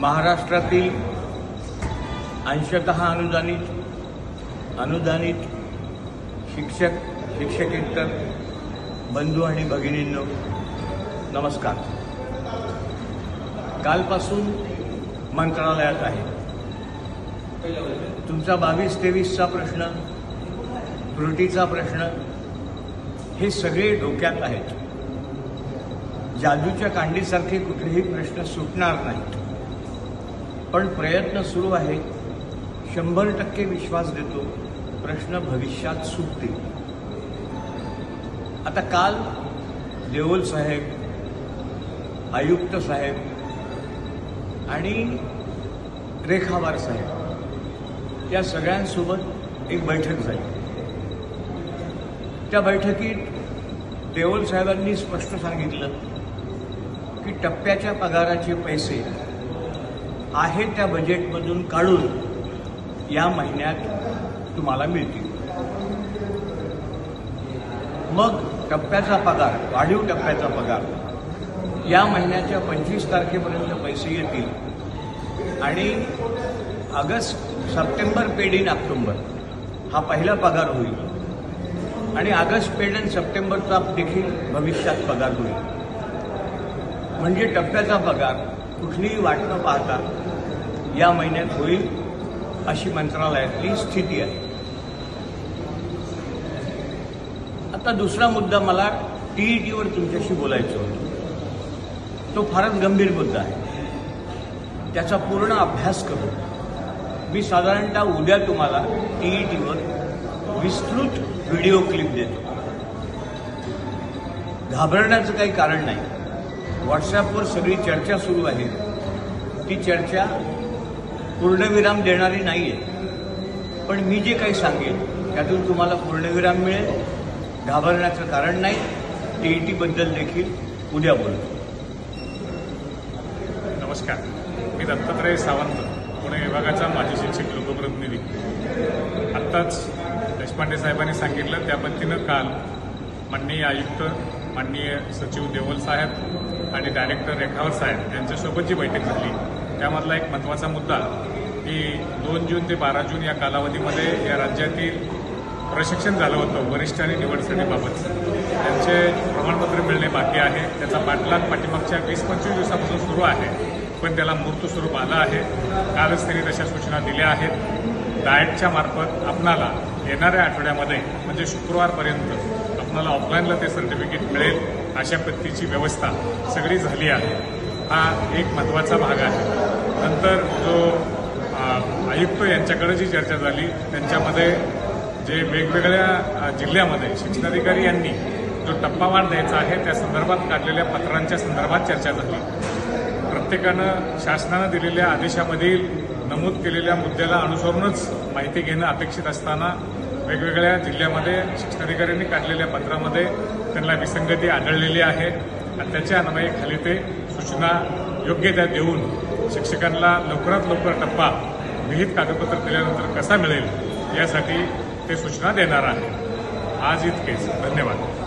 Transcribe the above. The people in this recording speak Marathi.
महाराष्ट्रातील अंशतः अनुदानित शिक्षक शिक्षकेतर बंधू आणि भगिनींनो नमस्कार। कालपासून मंत्रालयात आहे। तुमचा 22-23चा प्रश्न, त्रुटीचा प्रश्न हे सगळे डोक्यात आहेत। जादूच्या कांडीसारखे कुठलेही प्रश्न सुटणार नाहीत, पण प्रयत्न सुरू आहेत। 100% विश्वास देतो प्रश्न भविष्यात सुटतील। आता काल देओल साहेब, आयुक्त साहेब आणि रेखावार साहेब या सगळ्यांसोबत एक बैठक झाली। त्या बैठकीत देओल साहेबांनी स्पष्ट सांगितलं की टप्प्याच्या पगाराचे पैसे आहे त्या बजेटमधून काढून या महिन्यात तुम्हाला मिळतील। मग टप्प्याचा पगार, वाढीव टप्प्याचा पगार या महिन्याच्या 25 तारखेपर्यंत पैसे येतील आणि सप्टेंबर पेड इन ऑक्टोबर हा पहिला पगार होईल आणि ऑगस्ट पेड इन सप्टेंबरचा देखील भविष्यात पगार होईल। म्हणजे टप्प्याचा पगार कुठलीही वाट न पाहता या महिन्यात होईल अशी मंत्रालयातली स्थिती आहे। आता दुसरा मुद्दा मला टीईटीवर तुमच्याशी बोलायचं होतं। तो फारच गंभीर मुद्दा आहे, त्याचा पूर्ण अभ्यास करू। मी साधारणतः उद्या तुम्हाला टीईटीवर विस्तृत व्हिडिओ क्लिप देतो। घाबरण्याचं काही कारण नाही। व्हॉट्सॲपवर सगळी चर्चा सुरू आहे, ती चर्चा पूर्णविराम देणारी नाहीये, पण मी जे काही सांगेन त्यातून तुम्हाला पूर्णविराम मिळेल। घाबरण्याचं कारण नाही। टीईटीबद्दल देखील उद्या बोलतो। नमस्कार, मी दत्तात्रय सावंत, पुणे विभागाचा माजी शिक्षक लोकप्रतिनिधी। आत्ताच देशपांडे साहेबांनी सांगितलं त्या पद्धतीनं काल माननीय आयुक्त, माननीय सचिव देओल साहेब आणि डायरेक्टर रेखावर साहेब यांच्यासोबत जी बैठक झाली त्यामधला एक महत्त्वाचा मुद्दा की 2 जून ते 12 जून या कालावधीमध्ये या राज्यातील प्रशिक्षण झालं होतं वरिष्ठ आणि निवड समितीबाबतचं। त्यांचे प्रमाणपत्र मिळणे बाकी आहे। त्याचा पाठलाग पाठीमागच्या 20-25 दिवसापासून सुरू आहे, पण त्याला मूर्त स्वरूप आलं आहे। कालच त्यांनी तशा सूचना दिल्या आहेत। डाएटच्या मार्फत आपणाला येणाऱ्या आठवड्यामध्ये म्हणजे शुक्रवारपर्यंत आपल्याला ऑफलाईनला ते सर्टिफिकेट मिळेल अशा पद्धतीची व्यवस्था सगळी झाली आहे। हा एक महत्त्वाचा भाग आहे। नंतर जो आयुक्त यांच्याकडे जी चर्चा झाली त्यांच्यामध्ये जे वेगवेगळ्या जिल्ह्यामध्ये शिक्षणाधिकारी यांनी जो टप्पावार द्यायचा आहे त्या संदर्भात काढलेल्या पत्रांच्या संदर्भात चर्चा झाली। प्रत्येकानं शासनानं दिलेल्या आदेशामधील नमूद केलेल्या मुद्द्याला अनुसरूनच माहिती घेणं अपेक्षित असताना वेगवेगळ्या जिल्ह्यामध्ये शिक्षणाधिकाऱ्यांनी काढलेल्या पत्रामध्ये त्यांना विसंगती आढळलेली आहे आणि त्याच्या अन्वये खाली ते सूचना योग्य त्या देऊन शिक्षकांना लवकरात लवकर टप्पा विहित कागदपत्र दिल्यानंतर कसा मिळेल यासाठी ते सूचना देणार आहे। आज इतकेच, धन्यवाद।